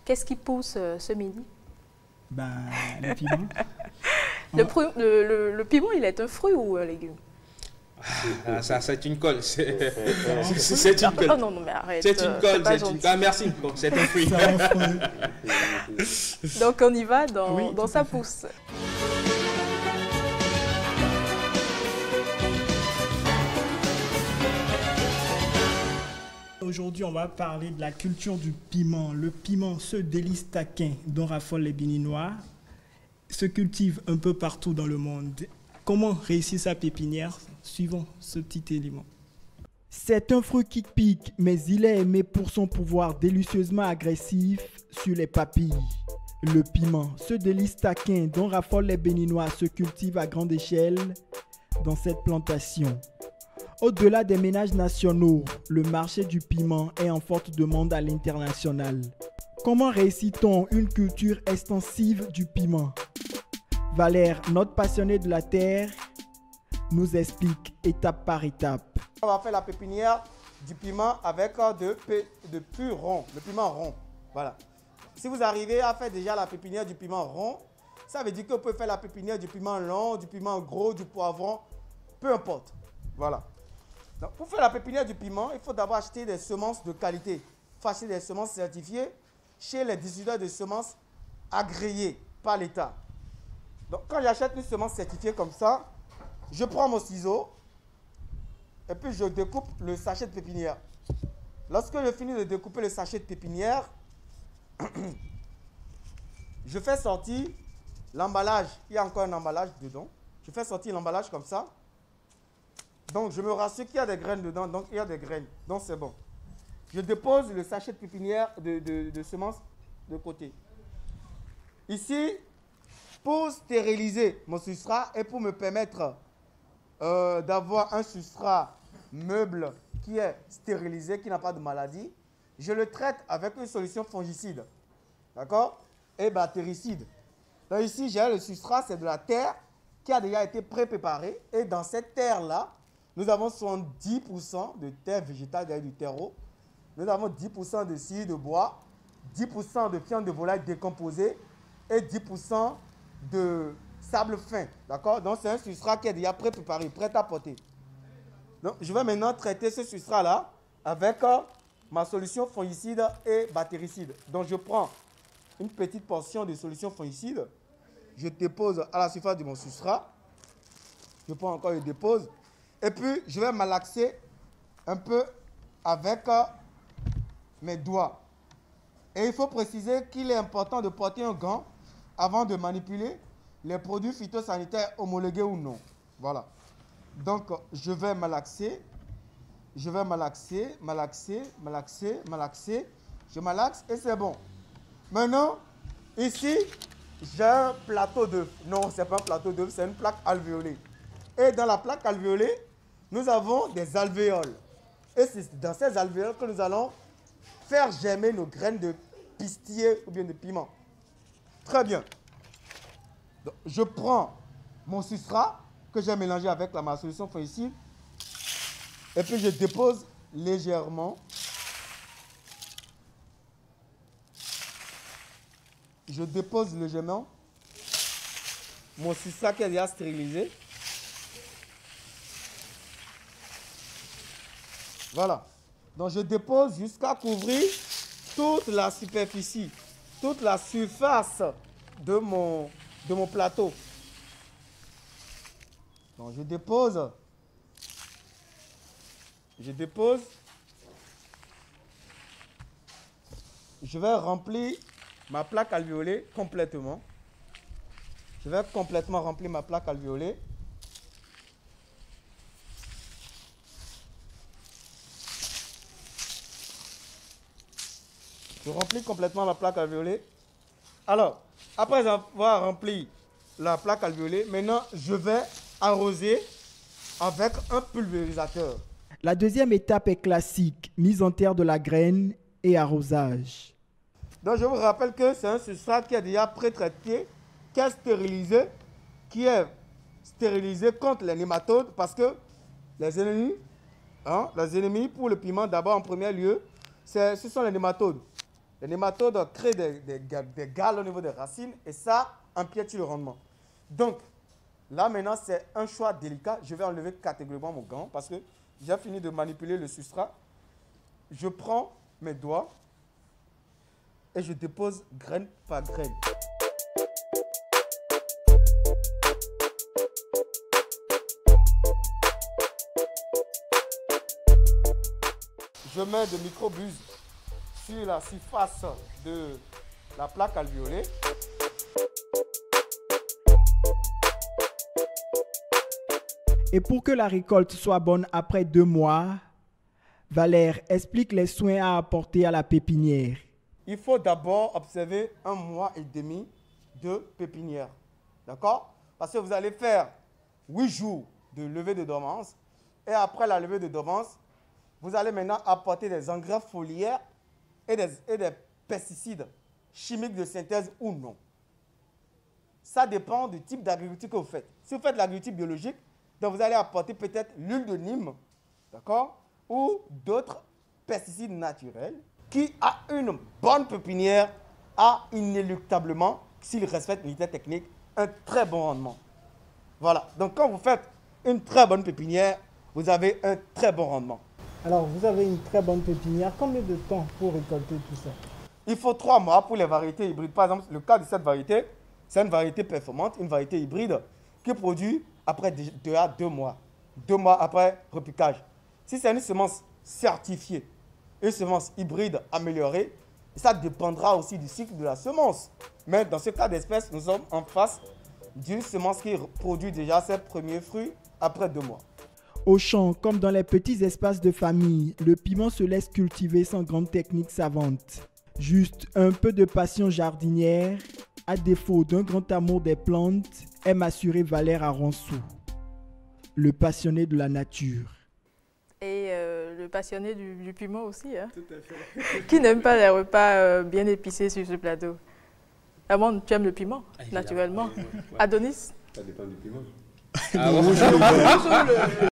Qu'est-ce qui pousse ce midi? Ben, le piment. Le piment, il est un fruit ou un légume? Ah, ça, c'est une colle. C'est une colle. Non, non, non, mais arrête. C'est une colle. Ah, merci. Bon, c'est un fruit. Donc, on y va dans, Oui, dans sa pousse. Aujourd'hui, on va parler de la culture du piment. Le piment, ce délice taquin dont raffolent les Béninois, se cultive un peu partout dans le monde. Comment réussir sa pépinière? Suivons ce petit élément. C'est un fruit qui pique, mais il est aimé pour son pouvoir délicieusement agressif sur les papilles. Le piment, ce délice taquin dont raffolent les Béninois, se cultive à grande échelle dans cette plantation. Au-delà des ménages nationaux, le marché du piment est en forte demande à l'international. Comment réussit-on une culture extensive du piment? Valère, notre passionné de la terre, nous explique étape par étape. On va faire la pépinière du piment avec de pur rond, le piment rond. Voilà. Si vous arrivez à faire déjà la pépinière du piment rond, ça veut dire que vous pouvez faire la pépinière du piment long, du piment gros, du poivron, peu importe. Voilà. Donc, pour faire la pépinière du piment, il faut d'abord acheter des semences de qualité. Il faut acheter des semences certifiées chez les distributeurs de semences agréés par l'État. Donc, quand j'achète une semence certifiée comme ça, je prends mon ciseau et puis je découpe le sachet de pépinière. Lorsque je finis de découper le sachet de pépinière, je fais sortir l'emballage. Il y a encore un emballage dedans. Je fais sortir l'emballage comme ça. Donc, je me rassure qu'il y a des graines dedans. Donc, il y a des graines. Donc, c'est bon. Je dépose le sachet de pépinière de semences de côté. Ici, pour stériliser mon substrat et pour me permettre d'avoir un substrat meuble qui est stérilisé, qui n'a pas de maladie, je le traite avec une solution fongicide. D'accord? Et bactéricide. Donc, ici, j'ai le substrat, c'est de la terre qui a déjà été pré-préparée. Et dans cette terre-là, nous avons 70% de terre végétale, du terreau. Nous avons 10% de scie de bois, 10% de fientes de volaille décomposée et 10% de sable fin. D'accord? Donc, c'est un substrat qui est déjà pré-préparé, prêt à porter. Donc, je vais maintenant traiter ce substrat-là avec ma solution fongicide et bactéricide. Donc, je prends une petite portion de solution fongicide. Je dépose à la surface de mon substrat. Je prends encore, je dépose. Et puis, je vais malaxer un peu avec mes doigts. Et il faut préciser qu'il est important de porter un gant avant de manipuler les produits phytosanitaires homologués ou non. Voilà. Donc, je vais malaxer. Je vais malaxer, malaxer, malaxer, malaxer. Je malaxe et c'est bon. Maintenant, ici, j'ai un plateau d'œuf. Non, ce n'est pas un plateau d'œuf, c'est une plaque alvéolée. Et dans la plaque alvéolée, nous avons des alvéoles. Et c'est dans ces alvéoles que nous allons faire germer nos graines de pistillier ou bien de piment. Très bien. Donc, je prends mon substrat que j'ai mélangé avec ma solution fongicide et puis je dépose légèrement. Je dépose légèrement mon substrat qui est déjà stérilisé. Voilà. Donc, je dépose jusqu'à couvrir toute la superficie, toute la surface de mon plateau. Donc, je dépose. Je dépose. Je vais remplir ma plaque alvéolée complètement. Je vais complètement remplir ma plaque alvéolée. Je remplis complètement la plaque alvéolée. Alors, après avoir rempli la plaque alvéolée, maintenant, je vais arroser avec un pulvérisateur. La deuxième étape est classique, mise en terre de la graine et arrosage. Donc, je vous rappelle que c'est un substrat qui est déjà pré-traité, qui est stérilisé contre les nématodes parce que les ennemis pour le piment, d'abord en premier lieu, ce sont les nématodes. Les nématodes créent des galles au niveau des racines et ça empiète sur le rendement. Donc, là maintenant, c'est un choix délicat. Je vais enlever catégoriquement mon gant parce que j'ai fini de manipuler le substrat. Je prends mes doigts et je dépose graine par graine. Je mets de microbuses sur la surface de la plaque alvéolée. Et pour que la récolte soit bonne après 2 mois, Valère explique les soins à apporter à la pépinière. Il faut d'abord observer 1 mois et demi de pépinière. D'accord? Parce que vous allez faire 8 jours de levée de dormance. Et après la levée de dormance, vous allez maintenant apporter des engrais foliaires et des pesticides chimiques de synthèse ou non. Ça dépend du type d'agriculture que vous faites. Si vous faites l'agriculture biologique, donc vous allez apporter peut-être l'huile de Nîmes, d'accord, ou d'autres pesticides naturels qui, à une bonne pépinière, a inéluctablement, s'il respecte l'unité technique, un très bon rendement. Voilà. Donc quand vous faites une très bonne pépinière, vous avez un très bon rendement. Alors, vous avez une très bonne pépinière. Combien de temps pour récolter tout ça? Il faut 3 mois pour les variétés hybrides. Par exemple, le cas de cette variété, c'est une variété performante, une variété hybride qui produit après 2 à 2 mois. 2 mois après repiquage. Si c'est une semence certifiée, une semence hybride améliorée, ça dépendra aussi du cycle de la semence. Mais dans ce cas d'espèce, nous sommes en face d'une semence qui produit déjà ses premiers fruits après 2 mois. Au champ, comme dans les petits espaces de famille, le piment se laisse cultiver sans grande technique savante. Juste un peu de passion jardinière, à défaut d'un grand amour des plantes, aime assurer Valère Aronsou, le passionné de la nature. Et le passionné du piment aussi, hein, Tout à fait. qui n'aime pas les repas bien épicés sur ce plateau. Amand, tu aimes le piment, naturellement. Ouais. Adonis? Ça dépend du piment. Ah,